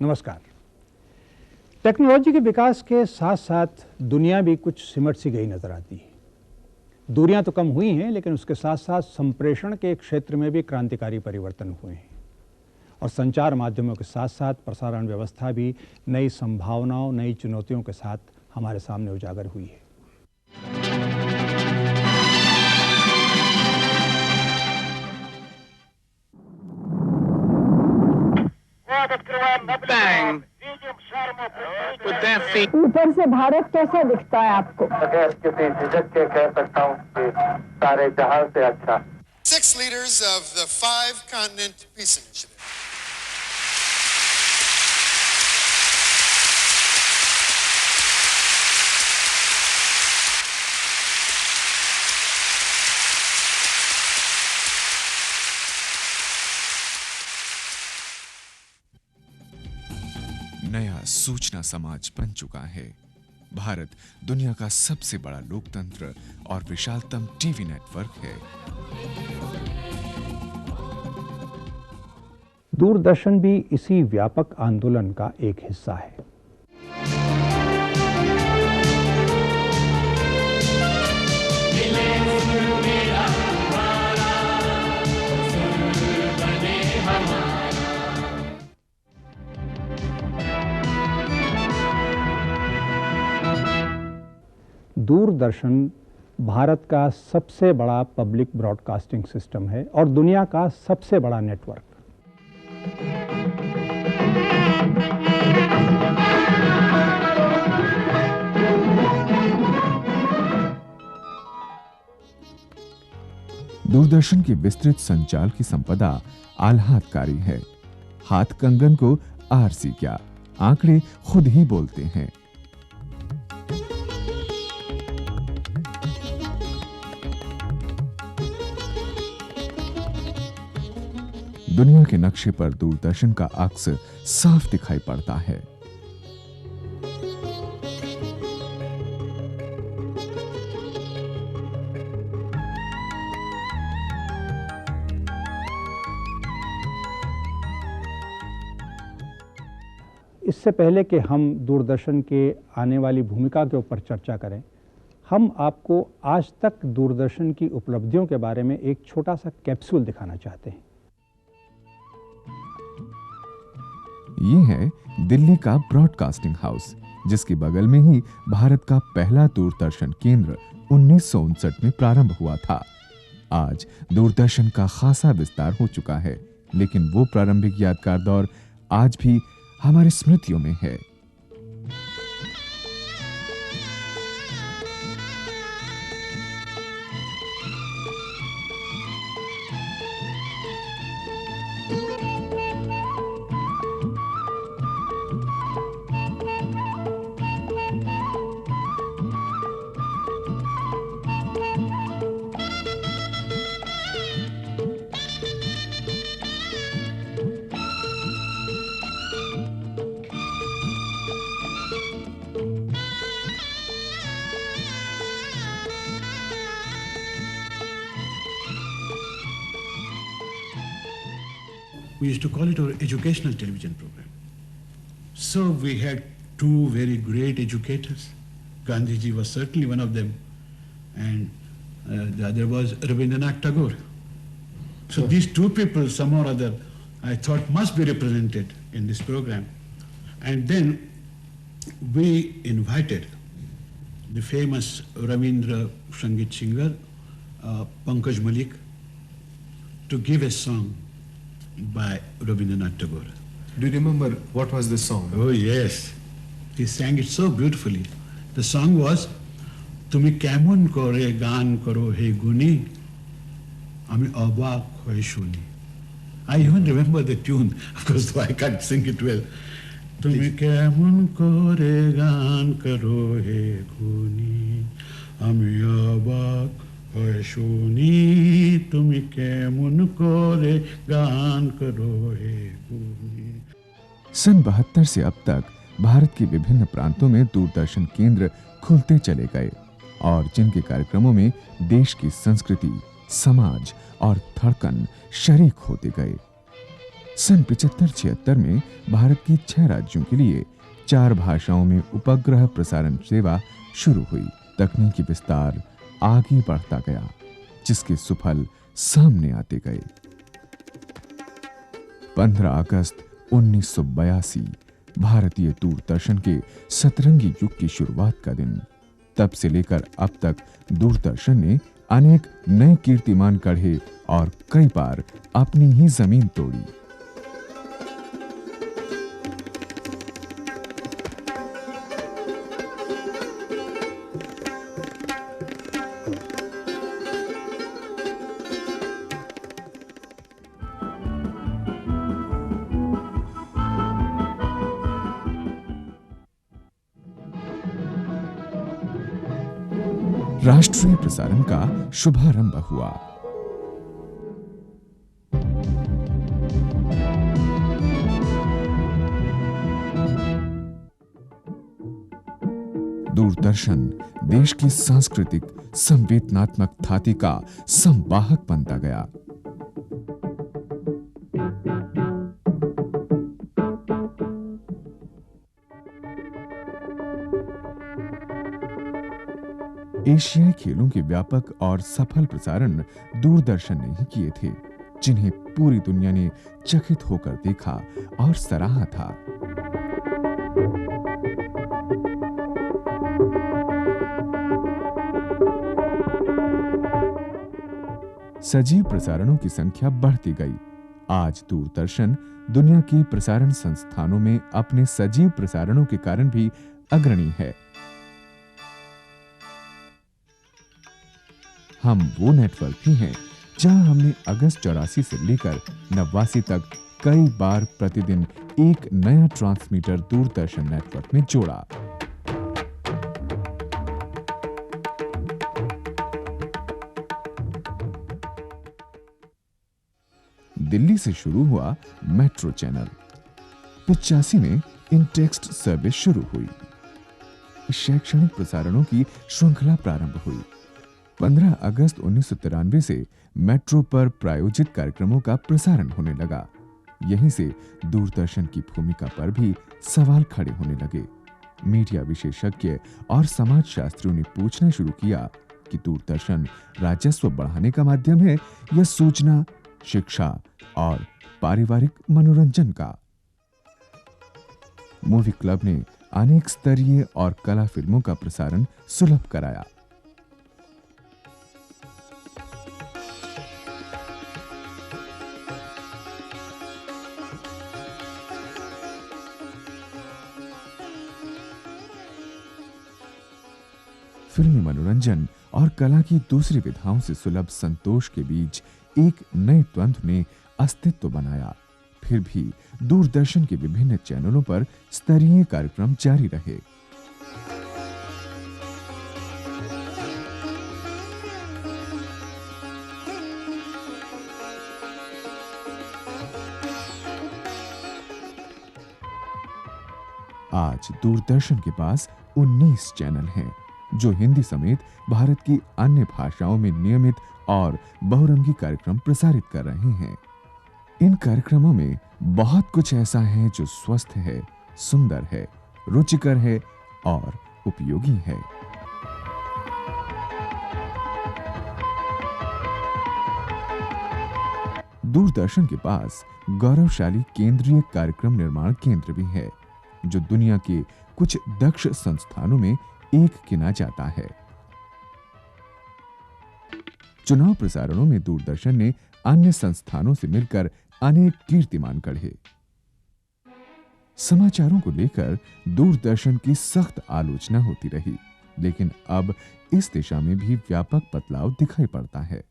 नमस्कार। टेक्नोलॉजी के विकास के साथ साथ दुनिया भी कुछ सिमट सी गई नजर आती है। दूरियां तो कम हुई हैं, लेकिन उसके साथ साथ संप्रेषण के क्षेत्र में भी क्रांतिकारी परिवर्तन हुए हैं और संचार माध्यमों के साथ साथ प्रसारण व्यवस्था भी नई संभावनाओं, नई चुनौतियों के साथ हमारे सामने उजागर हुई है। ऊपर से भारत कैसा दिखता है आपको? अगर किसी झिझक के कह सकता हूँ कि सारे जहां से अच्छा। 6 leaders of the 5-continent peace initiative. नया सूचना समाज बन चुका है। भारत दुनिया का सबसे बड़ा लोकतंत्र और विशालतम टीवी नेटवर्क है। दूरदर्शन भी इसी व्यापक आंदोलन का एक हिस्सा है। दूरदर्शन भारत का सबसे बड़ा पब्लिक ब्रॉडकास्टिंग सिस्टम है और दुनिया का सबसे बड़ा नेटवर्क। दूरदर्शन की विस्तृत संचार की संपदा आह्लादकारी है। हाथ कंगन को आरसी क्या, आंकड़े खुद ही बोलते हैं। दुनिया के नक्शे पर दूरदर्शन का अक्स साफ दिखाई पड़ता है। इससे पहले कि हम दूरदर्शन के आने वाली भूमिका के ऊपर चर्चा करें, हम आपको आज तक दूरदर्शन की उपलब्धियों के बारे में एक छोटा सा कैप्सूल दिखाना चाहते हैं। ये है दिल्ली का ब्रॉडकास्टिंग हाउस, जिसके बगल में ही भारत का पहला दूरदर्शन केंद्र 1959 में प्रारंभ हुआ था। आज दूरदर्शन का खासा विस्तार हो चुका है, लेकिन वो प्रारंभिक यादगार दौर आज भी हमारी स्मृतियों में है। We used to call it our educational television program. So we had two very great educators. Gandhiji was certainly one of them, and the other was Rabindranath Tagore. So these two people, somehow or other, I thought must be represented in this program. And then we invited the famous Ravindra Sangeet singer, Pankaj Malik, to give a song by Rabindranath Tagore. Do you remember what was the song? Oh yes, he sang it so beautifully. The song was Tumi Kemun Kore Gan Karo He Guni Ami Abak Hoy Shuni. I even remember the tune, of course, though I can't sing it well. Tumi Kemun Kore Gan Karo He Guni Ami Abak शूनी तुमी केमुन कोरे गान करो हे गुनी। सन 72 से अब तक भारत के विभिन्न प्रांतों में दूरदर्शन केंद्र खुलते चले गए और जिनके कार्यक्रमों में देश की संस्कृति, समाज और धड़कन शरीक होते गए। सन 75-76 में भारत के 6 राज्यों के लिए 4 भाषाओं में उपग्रह प्रसारण सेवा शुरू हुई। तकनीकी विस्तार आगे बढ़ता गया, जिसके सुफल सामने आते गए। 15 अगस्त 1982 भारतीय दूरदर्शन के सतरंगी युग की शुरुआत का दिन। तब से लेकर अब तक दूरदर्शन ने अनेक नए कीर्तिमान गढ़े और कई बार अपनी ही जमीन तोड़ी। राष्ट्रीय प्रसारण का शुभारंभ हुआ। दूरदर्शन देश की सांस्कृतिक संवेदनात्मक थाती का संवाहक बनता गया। एशियाई खेलों के व्यापक और सफल प्रसारण दूरदर्शन ने ही किए थे, जिन्हें पूरी दुनिया ने चकित होकर देखा और सराहा था। सजीव प्रसारणों की संख्या बढ़ती गई। आज दूरदर्शन दुनिया के प्रसारण संस्थानों में अपने सजीव प्रसारणों के कारण भी अग्रणी है। हम वो नेटवर्क भी हैं जहां हमने अगस्त 84 से लेकर 89 तक कई बार प्रतिदिन एक नया ट्रांसमीटर दूरदर्शन नेटवर्क में जोड़ा। दिल्ली से शुरू हुआ मेट्रो चैनल। 85 में इंटेक्स्ट सर्विस शुरू हुई। शैक्षणिक प्रसारणों की श्रृंखला प्रारंभ हुई। 15 अगस्त 1993 से मेट्रो पर प्रायोजित कार्यक्रमों का प्रसारण होने लगा। यहीं से दूरदर्शन की भूमिका पर भी सवाल खड़े होने लगे। मीडिया विशेषज्ञ और समाजशास्त्रियों ने पूछना शुरू किया कि दूरदर्शन राजस्व बढ़ाने का माध्यम है या सूचना, शिक्षा और पारिवारिक मनोरंजन का। मूवी क्लब ने अनेक स्तरीय और कला फिल्मों का प्रसारण सुलभ कराया। फिल्मी मनोरंजन और कला की दूसरी विधाओं से सुलभ संतोष के बीच एक नए द्वंद्व ने अस्तित्व बनाया। फिर भी दूरदर्शन के विभिन्न चैनलों पर स्तरीय कार्यक्रम जारी रहे। आज दूरदर्शन के पास 19 चैनल हैं, जो हिंदी समेत भारत की अन्य भाषाओं में नियमित और बहुरंगी कार्यक्रम प्रसारित कर रहे हैं। इन कार्यक्रमों में बहुत कुछ ऐसा है जो स्वस्थ है, सुंदर है, रुचिकर है और उपयोगी है। दूरदर्शन के पास गौरवशाली केंद्रीय कार्यक्रम निर्माण केंद्र भी है, जो दुनिया के कुछ दक्ष संस्थानों में एक गिना जाता है। चुनाव प्रसारणों में दूरदर्शन ने अन्य संस्थानों से मिलकर अनेक कीर्तिमान गढ़े। समाचारों को लेकर दूरदर्शन की सख्त आलोचना होती रही, लेकिन अब इस दिशा में भी व्यापक बदलाव दिखाई पड़ता है।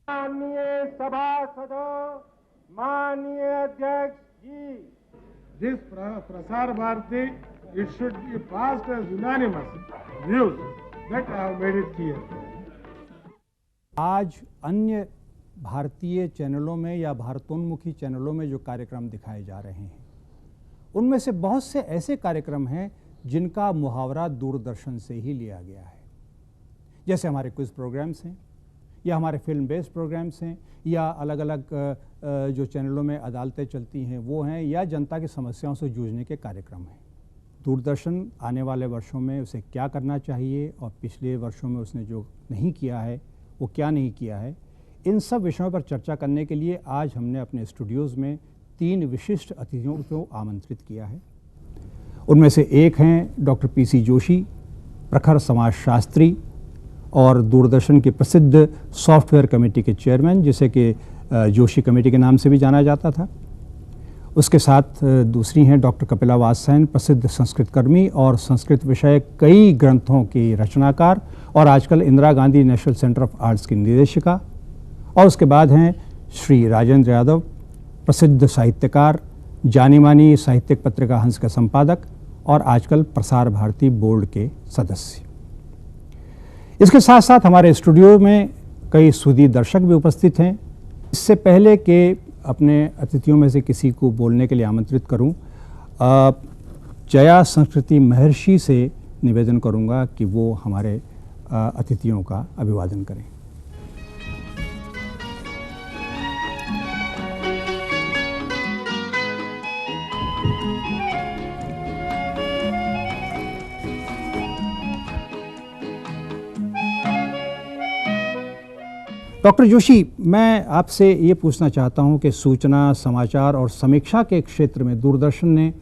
माननीय सभासदों, माननीय अध्यक्ष जी, This Prasar Bharati, it should be passed as unanimous views. That I have made it clear. आज अन्य भारतीय चैनलों में या भारतोन्मुखी चैनलों में जो कार्यक्रम दिखाए जा रहे हैं, उनमें से बहुत से ऐसे कार्यक्रम हैं जिनका मुहावरा दूरदर्शन से ही लिया गया है। जैसे हमारे क्विज प्रोग्राम्स हैं या हमारे फिल्म बेस्ड प्रोग्राम्स हैं, या अलग अलग जो चैनलों में अदालतें चलती हैं वो हैं, या जनता की समस्याओं से जूझने के कार्यक्रम हैं। दूरदर्शन आने वाले वर्षों में उसे क्या करना चाहिए और पिछले वर्षों में उसने जो नहीं किया है वो क्या नहीं किया है, इन सब विषयों पर चर्चा करने के लिए आज हमने अपने स्टूडियोज़ में 3 विशिष्ट अतिथियों को आमंत्रित किया है। उनमें से एक हैं डॉक्टर पीसी जोशी, प्रखर समाजशास्त्री और दूरदर्शन की प्रसिद्ध सॉफ्टवेयर कमेटी के चेयरमैन, जिसे कि जोशी कमेटी के नाम से भी जाना जाता था। उसके साथ दूसरी हैं डॉक्टर कपिला वात्स्यायन, प्रसिद्ध संस्कृतकर्मी और संस्कृत विषय कई ग्रंथों की रचनाकार और आजकल Indira Gandhi national centre of arts की निदेशिका। और उसके बाद हैं श्री राजेंद्र यादव, प्रसिद्ध साहित्यकार, जानी मानी साहित्यिक पत्रिका हंस के संपादक और आजकल प्रसार भारती बोर्ड के सदस्य। इसके साथ साथ हमारे स्टूडियो में कई सुधी दर्शक भी उपस्थित हैं। इससे पहले कि अपने अतिथियों में से किसी को बोलने के लिए आमंत्रित करूं, जया संस्कृति महर्षि से निवेदन करूंगा कि वो हमारे अतिथियों का अभिवादन करें। डॉक्टर जोशी, मैं आपसे ये पूछना चाहता हूँ कि सूचना, समाचार और समीक्षा के क्षेत्र में दूरदर्शन ने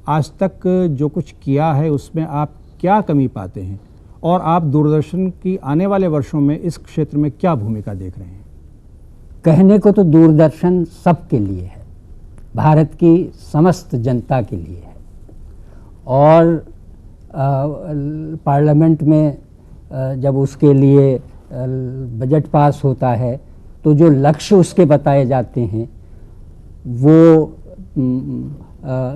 आज तक जो कुछ किया है उसमें आप क्या कमी पाते हैं और आप दूरदर्शन की आने वाले वर्षों में इस क्षेत्र में क्या भूमिका देख रहे हैं? कहने को तो दूरदर्शन सबके लिए है, भारत की समस्त जनता के लिए है। और पार्लियामेंट में जब उसके लिए बजट पास होता है तो जो लक्ष्य उसके बताए जाते हैं वो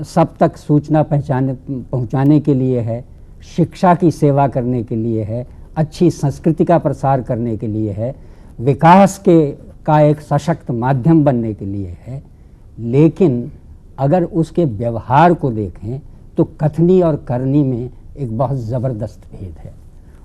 सब तक सूचना पहुंचाने के लिए है, शिक्षा की सेवा करने के लिए है, अच्छी संस्कृति का प्रसार करने के लिए है, विकास का एक सशक्त माध्यम बनने के लिए है। लेकिन अगर उसके व्यवहार को देखें तो कथनी और करनी में एक बहुत ज़बरदस्त भेद है।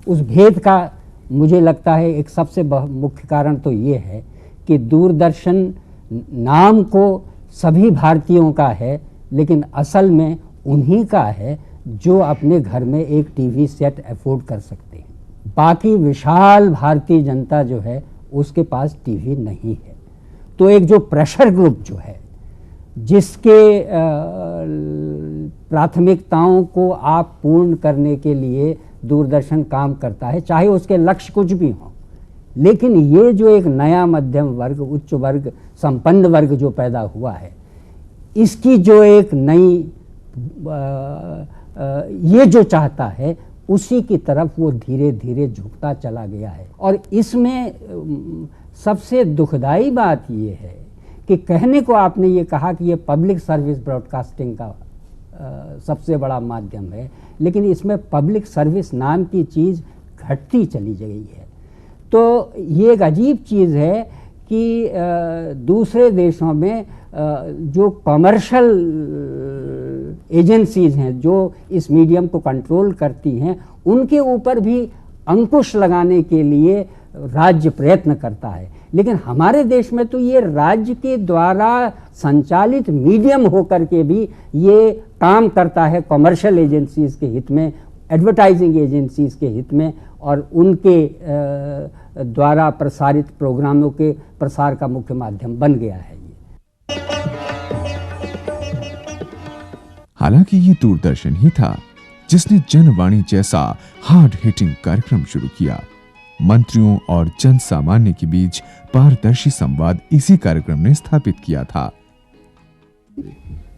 उस भेद का मुझे लगता है एक सबसे मुख्य कारण तो ये है कि दूरदर्शन नाम को सभी भारतीयों का है, लेकिन असल में उन्हीं का है जो अपने घर में एक टीवी सेट अफोर्ड कर सकते हैं। बाकी विशाल भारतीय जनता जो है उसके पास टीवी नहीं है। तो एक जो प्रेशर ग्रुप जो है जिसके प्राथमिकताओं को आप पूर्ण करने के लिए दूरदर्शन काम करता है, चाहे उसके लक्ष्य कुछ भी हों, लेकिन ये जो एक नया मध्यम वर्ग, उच्च वर्ग, संपन्न वर्ग जो पैदा हुआ है, इसकी जो एक नई ये जो चाहता है उसी की तरफ वो धीरे धीरे झुकता चला गया है। और इसमें सबसे दुखदाई बात ये है कि कहने को आपने ये कहा कि ये पब्लिक सर्विस ब्रॉडकास्टिंग का सबसे बड़ा माध्यम है, लेकिन इसमें पब्लिक सर्विस नाम की चीज़ घटती चली गई है। तो ये एक अजीब चीज़ है कि दूसरे देशों में जो कमर्शियल एजेंसीज़ हैं जो इस मीडियम को कंट्रोल करती हैं, उनके ऊपर भी अंकुश लगाने के लिए राज्य प्रयत्न करता है। लेकिन हमारे देश में तो ये राज्य के द्वारा संचालित मीडियम होकर के भी ये काम करता है कमर्शियल एजेंसीज़ के हित में, एडवर्टाइजिंग एजेंसीज़ के हित में, और उनके द्वारा प्रसारित प्रोग्रामों के प्रसार का मुख्य माध्यम बन गया है। हालांकि ये दूरदर्शन ही था जिसने जनवाणी जैसा हार्ड हिटिंग कार्यक्रम शुरू किया। मंत्रियों और जन सामान्य के बीच पारदर्शी संवाद इसी कार्यक्रम ने स्थापित किया था।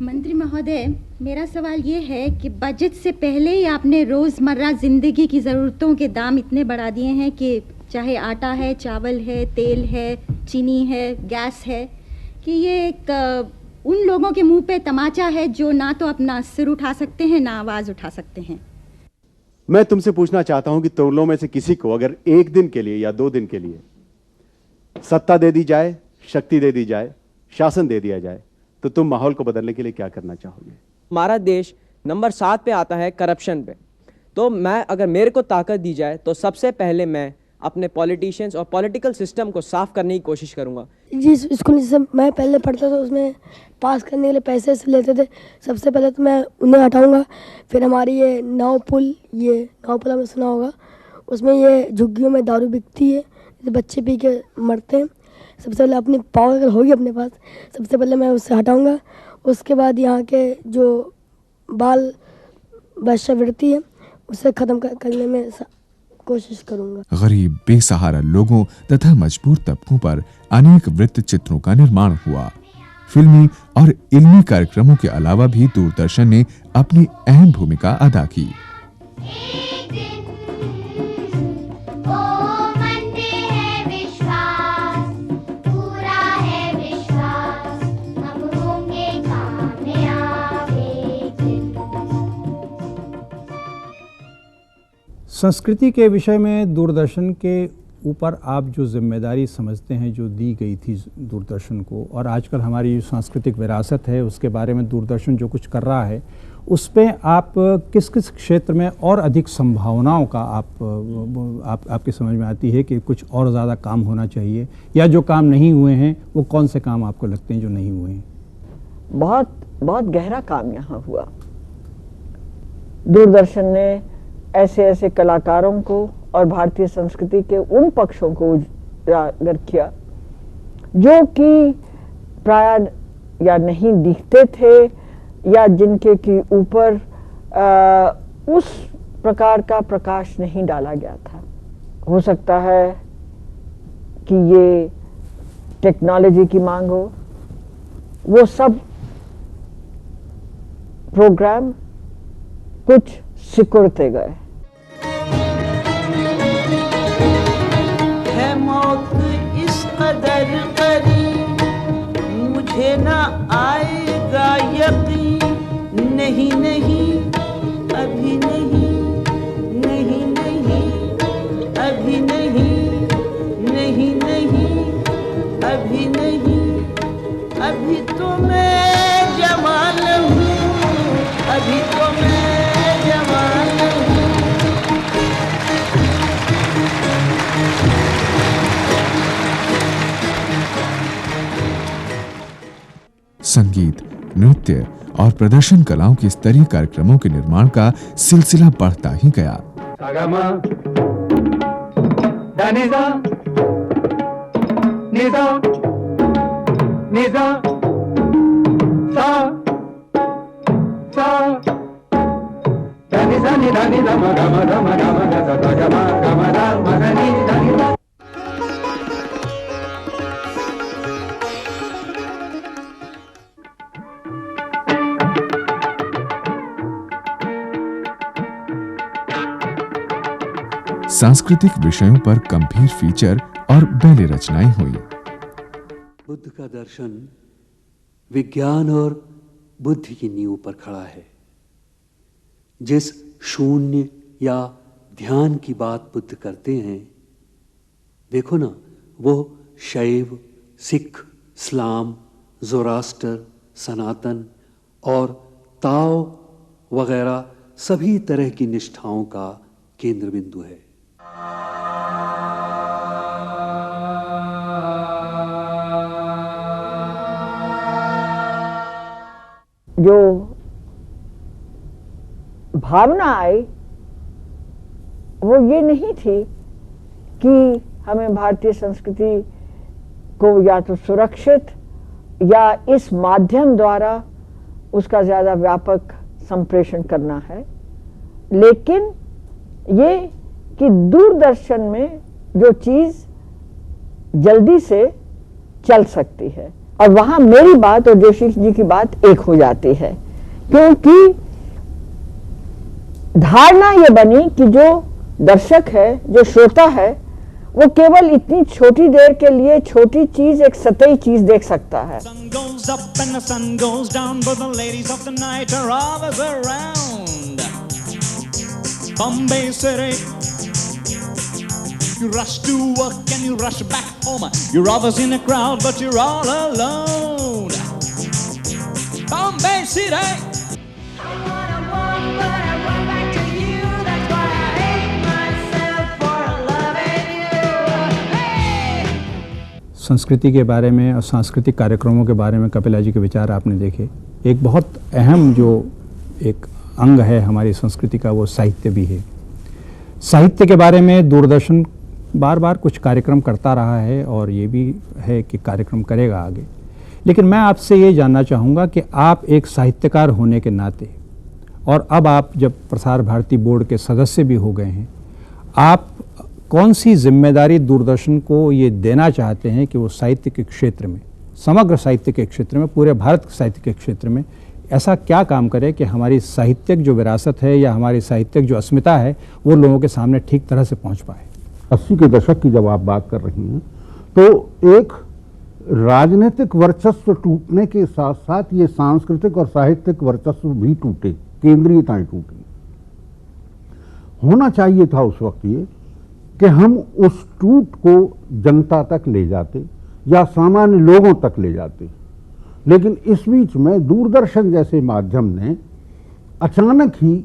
मंत्री महोदय, मेरा सवाल ये है कि बजट से पहले ही आपने रोज़मर्रा ज़िंदगी की ज़रूरतों के दाम इतने बढ़ा दिए हैं कि चाहे आटा है, चावल है, तेल है, चीनी है, गैस है, कि ये एक उन लोगों के मुंह पे तमाचा है जो ना तो अपना सिर उठा सकते हैं ना आवाज़ उठा सकते हैं। मैं तुमसे पूछना चाहता हूं कि तुम लोगों में से किसी को अगर एक दिन के लिए या 2 दिन के लिए सत्ता दे दी जाए, शक्ति दे दी जाए, शासन दे दिया जाए, तो तुम माहौल को बदलने के लिए क्या करना चाहोगे? हमारा देश नंबर 7 पे आता है करप्शन पे। तो मैं अगर मेरे को ताकत दी जाए तो सबसे पहले मैं अपने पॉलिटिशियंस और पॉलिटिकल सिस्टम को साफ करने की कोशिश करूँगा। जिस स्कूल से मैं पहले पढ़ता था उसमें पास करने के लिए पैसे से लेते थे, सबसे पहले तो मैं उन्हें हटाऊंगा। फिर हमारी ये नाव पुल आपने सुना होगा, उसमें ये झुग्गियों में दारू बिकती है, बच्चे पी के मरते हैं। सबसे पहले अपनी पावर अगर होगी अपने पास, सबसे पहले मैं उससे हटाऊंगा। उसके बाद यहाँ के जो बाल वेश्यावृत्ति है उसे ख़त्म करने में कोशिश करूंगा। गरीब बेसहारा लोगों तथा मजबूर तबकों पर अनेक वृत्त चित्रों का निर्माण हुआ। फिल्मी और इल्मी कार्यक्रमों के अलावा भी दूरदर्शन ने अपनी अहम भूमिका अदा की। संस्कृति के विषय में दूरदर्शन के ऊपर आप जो जिम्मेदारी समझते हैं जो दी गई थी दूरदर्शन को, और आजकल हमारी जो सांस्कृतिक विरासत है उसके बारे में दूरदर्शन जो कुछ कर रहा है, उस पे आप किस किस क्षेत्र में और अधिक संभावनाओं का आपकी समझ में आती है कि कुछ और ज़्यादा काम होना चाहिए, या जो काम नहीं हुए हैं वो कौन से काम आपको लगते हैं जो नहीं हुए हैं? बहुत गहरा काम यहाँ हुआ। दूरदर्शन ने ऐसे कलाकारों को और भारतीय संस्कृति के उन पक्षों को उजागर किया जो कि प्राय या नहीं दिखते थे या जिनके के ऊपर उस प्रकार का प्रकाश नहीं डाला गया था। हो सकता है कि ये टेक्नोलॉजी की मांग हो, वो सब प्रोग्राम कुछ सिकुड़ते गए। है मौत इस कदर करीब, मुझे ना आएगा यकीन, नहीं नहीं अभी नहीं, नहीं नहीं अभी नहीं, नहीं नहीं अभी नहीं, अभी तो मैं जवान हूँ, अभी तो मैं जवान हूँ। संगीत, नृत्य और प्रदर्शन कलाओं के स्तरीय कार्यक्रमों के निर्माण का सिलसिला बढ़ता ही गया। सांस्कृतिक विषयों पर गंभीर फीचर और बैले रचनाएं हुई। बुद्ध का दर्शन विज्ञान और बुद्धि की नींव पर खड़ा है। जिस शून्य या ध्यान की बात बुद्ध करते हैं, देखो ना, वो शैव, सिख, इस्लाम, ज़ोरास्टर, सनातन और ताओ वगैरह सभी तरह की निष्ठाओं का केंद्र बिंदु है। जो भावना आई वो ये नहीं थी कि हमें भारतीय संस्कृति को या तो सुरक्षित या इस माध्यम द्वारा उसका ज़्यादा व्यापक संप्रेषण करना है, लेकिन ये कि दूरदर्शन में जो चीज़ जल्दी से चल सकती है, और वहाँ मेरी बात और जोशी जी की बात एक हो जाती है, क्योंकि धारणा ये बनी कि जो दर्शक है, जो श्रोता है, वो केवल इतनी छोटी देर के लिए छोटी चीज, एक सतही चीज देख सकता है। Bombay City, you rush to work and you rush back home. You're always in a crowd, but you're all alone. Bombay City. I wanna walk, but I run back to you. That's why I hate myself for loving you. संस्कृति के बारे में और सांस्कृतिक कार्यक्रमों के बारे में कपिला जी के विचार आपने देखे। एक बहुत अहम जो एक अंग है हमारी संस्कृति का, वो साहित्य भी है। साहित्य के बारे में दूरदर्शन बार बार कुछ कार्यक्रम करता रहा है और ये भी है कि कार्यक्रम करेगा आगे। लेकिन मैं आपसे ये जानना चाहूँगा कि आप एक साहित्यकार होने के नाते, और अब आप जब प्रसार भारती बोर्ड के सदस्य भी हो गए हैं, आप कौन सी जिम्मेदारी दूरदर्शन को ये देना चाहते हैं कि वो साहित्य के क्षेत्र में, समग्र साहित्य के क्षेत्र में, पूरे भारत साहित्य के क्षेत्र में ऐसा क्या काम करे कि हमारी साहित्यिक जो विरासत है या हमारी साहित्यिक जो अस्मिता है वो लोगों के सामने ठीक तरह से पहुंच पाए? 80 के दशक की जब आप बात कर रही हैं तो एक राजनीतिक वर्चस्व टूटने के साथ साथ ये सांस्कृतिक और साहित्यिक वर्चस्व भी टूटे, केंद्रीयताएं टूटी। होना चाहिए था उस वक्त ये कि हम उस टूट को जनता तक ले जाते या सामान्य लोगों तक ले जाते, लेकिन इस बीच में दूरदर्शन जैसे माध्यम ने अचानक ही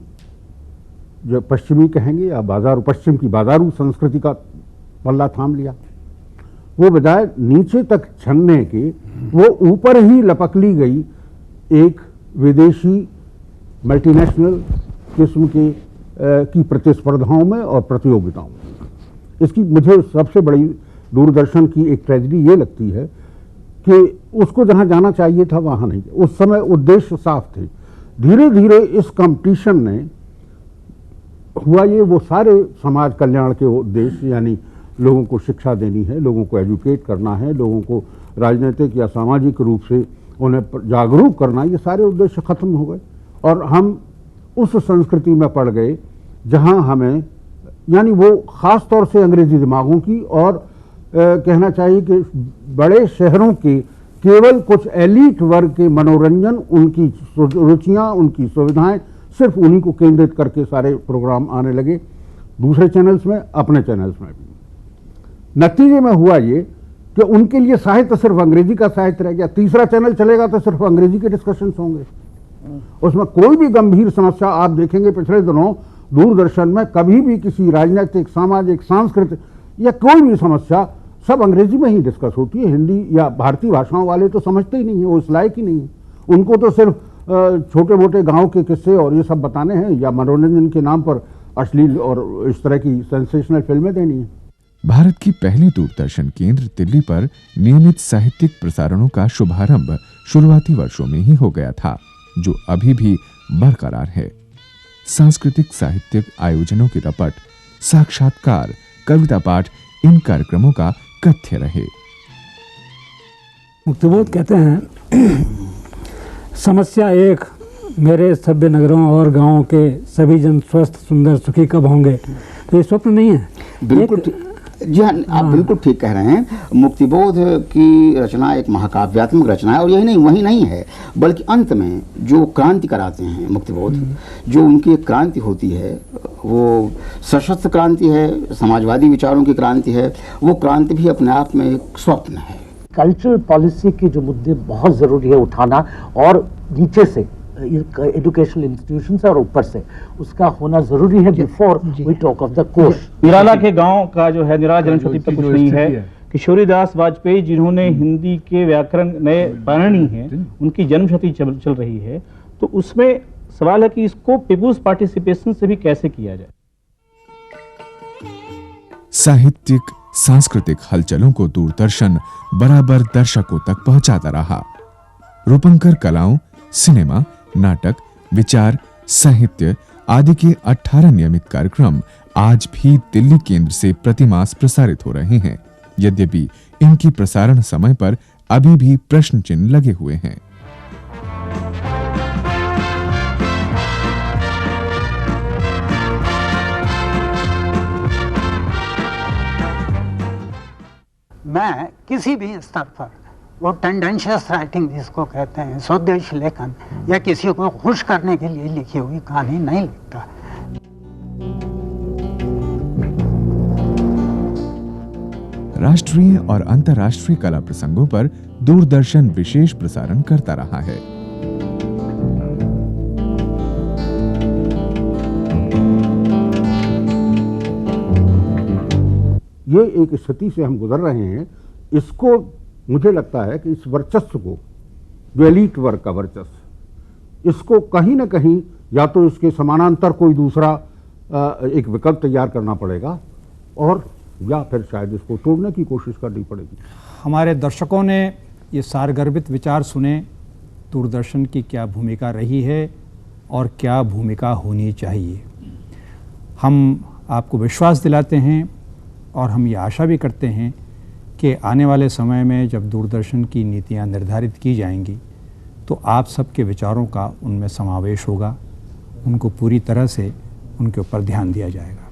जो पश्चिमी कहेंगे या बाजारू, पश्चिम की बाजारू संस्कृति का पल्ला थाम लिया। वो बजाय नीचे तक छनने के वो ऊपर ही लपक ली गई एक विदेशी मल्टीनेशनल किस्म के की प्रतिस्पर्धाओं में और प्रतियोगिताओं में। इसकी मुझे सबसे बड़ी दूरदर्शन की एक ट्रेजेडी ये लगती है कि उसको जहां जाना चाहिए था वहां नहीं। उस समय उद्देश्य साफ थे। धीरे धीरे इस कंपटीशन ने हुआ ये, वो सारे समाज कल्याण के उद्देश्य, यानी लोगों को शिक्षा देनी है, लोगों को एजुकेट करना है, लोगों को राजनीतिक या सामाजिक रूप से उन्हें जागरूक करना, ये सारे उद्देश्य खत्म हो गए और हम उस संस्कृति में पड़ गए जहां हमें, यानी वो खास तौर से अंग्रेजी दिमागों की और कहना चाहिए कि बड़े शहरों के केवल कुछ एलीट वर्ग के मनोरंजन, उनकी रुचियां, उनकी सुविधाएं, सिर्फ उन्हीं को केंद्रित करके सारे प्रोग्राम आने लगे, दूसरे चैनल्स में, अपने चैनल्स में भी। नतीजे में हुआ ये कि उनके लिए साहित्य सिर्फ अंग्रेजी का साहित्य रह गया। तीसरा चैनल चलेगा तो सिर्फ अंग्रेजी के डिस्कशंस होंगे, उसमें कोई भी गंभीर समस्या आप देखेंगे पिछले दिनों दूरदर्शन में कभी भी किसी राजनीतिक, सामाजिक, सांस्कृतिक या कोई भी समस्या सब अंग्रेजी में ही डिस्कस होती है। हिंदी या भारतीय भाषाओं वाले तो समझते ही नहीं है, वो इस लायक ही नहीं है। उनको तो सिर्फ छोटे मोटे गांव के किस्से और ये सब बताने हैं या मनोरंजन के नाम पर अश्लील और इस तरह की सेंसेशनल फिल्में देनी है। भारत की पहली दूरदर्शन केंद्र दिल्ली पर नियमित साहित्यिक प्रसारणों का शुभारंभ शुरुआती वर्षों में ही हो गया था, जो अभी भी बरकरार है। सांस्कृतिक साहित्यिक आयोजनों की रपट, साक्षात्कार, कविता पाठ इन कार्यक्रमों का कथ्य रहे। मुक्तिबोध कहते हैं, समस्या एक, मेरे सभ्य नगरों और गांवों के सभी जन स्वस्थ, सुंदर, सुखी कब होंगे? तो ये स्वप्न नहीं है। बिल्कुल जी हाँ, आप बिल्कुल ठीक कह रहे हैं। मुक्तिबोध की रचना एक महाकाव्यात्मक रचना है और यही नहीं, वही नहीं है, बल्कि अंत में जो क्रांति कराते हैं मुक्तिबोध, जो उनकी एक क्रांति होती है, वो सशस्त्र क्रांति है, समाजवादी विचारों की क्रांति है, वो क्रांति भी अपने आप में एक स्वप्न है। कल्चरल पॉलिसी के जो मुद्दे बहुत ज़रूरी है उठाना, और नीचे से एजुकेशनल इंस्टीट्यूशंस और ऊपर से उसका होना जरूरी है before we talk of the course. Nirala के गांव का जो है, निराला जन्मशती पर कुछ नहीं है। किशोरीदास वाजपेयी जिन्होंने हिंदी के व्याकरण नए पाणिनि हैं, उनकी जन्मशती चल रही है, तो उसमें सवाल है कि इसको पीपुल्स पार्टिसिपेशन से भी कैसे किया जाए। साहित्यिक सांस्कृतिक हलचलों को दूरदर्शन बराबर दर्शकों तक पहुंचाता रहा। रूपंकर कलाओं, सिनेमा, नाटक, विचार, साहित्य आदि के 18 नियमित कार्यक्रम आज भी दिल्ली केंद्र से प्रतिमास प्रसारित हो रहे हैं, यद्यपि इनकी प्रसारण समय पर अभी भी प्रश्न चिन्ह लगे हुए हैं। मैं किसी भी स्तर पर वो टेंडेंशियस राइटिंग जिसको कहते हैं, स्वदेश लेखन या किसी को खुश करने के लिए लिखी हुई कहानी नहीं लिखता। राष्ट्रीय और अंतर्राष्ट्रीय कला प्रसंगों पर दूरदर्शन विशेष प्रसारण करता रहा है। ये एक स्थिति से हम गुजर रहे हैं इसको मुझे लगता है कि इस वर्चस्व को, जो एलीट वर्ग का वर्चस्व, इसको कहीं ना कहीं या तो इसके समानांतर कोई दूसरा एक विकल्प तैयार करना पड़ेगा, और या फिर शायद इसको तोड़ने की कोशिश करनी पड़ेगी। हमारे दर्शकों ने ये सारगर्भित विचार सुने, दूरदर्शन की क्या भूमिका रही है और क्या भूमिका होनी चाहिए। हम आपको विश्वास दिलाते हैं और हम ये आशा भी करते हैं कि आने वाले समय में जब दूरदर्शन की नीतियां निर्धारित की जाएंगी तो आप सबके विचारों का उनमें समावेश होगा, उनको पूरी तरह से उनके ऊपर ध्यान दिया जाएगा।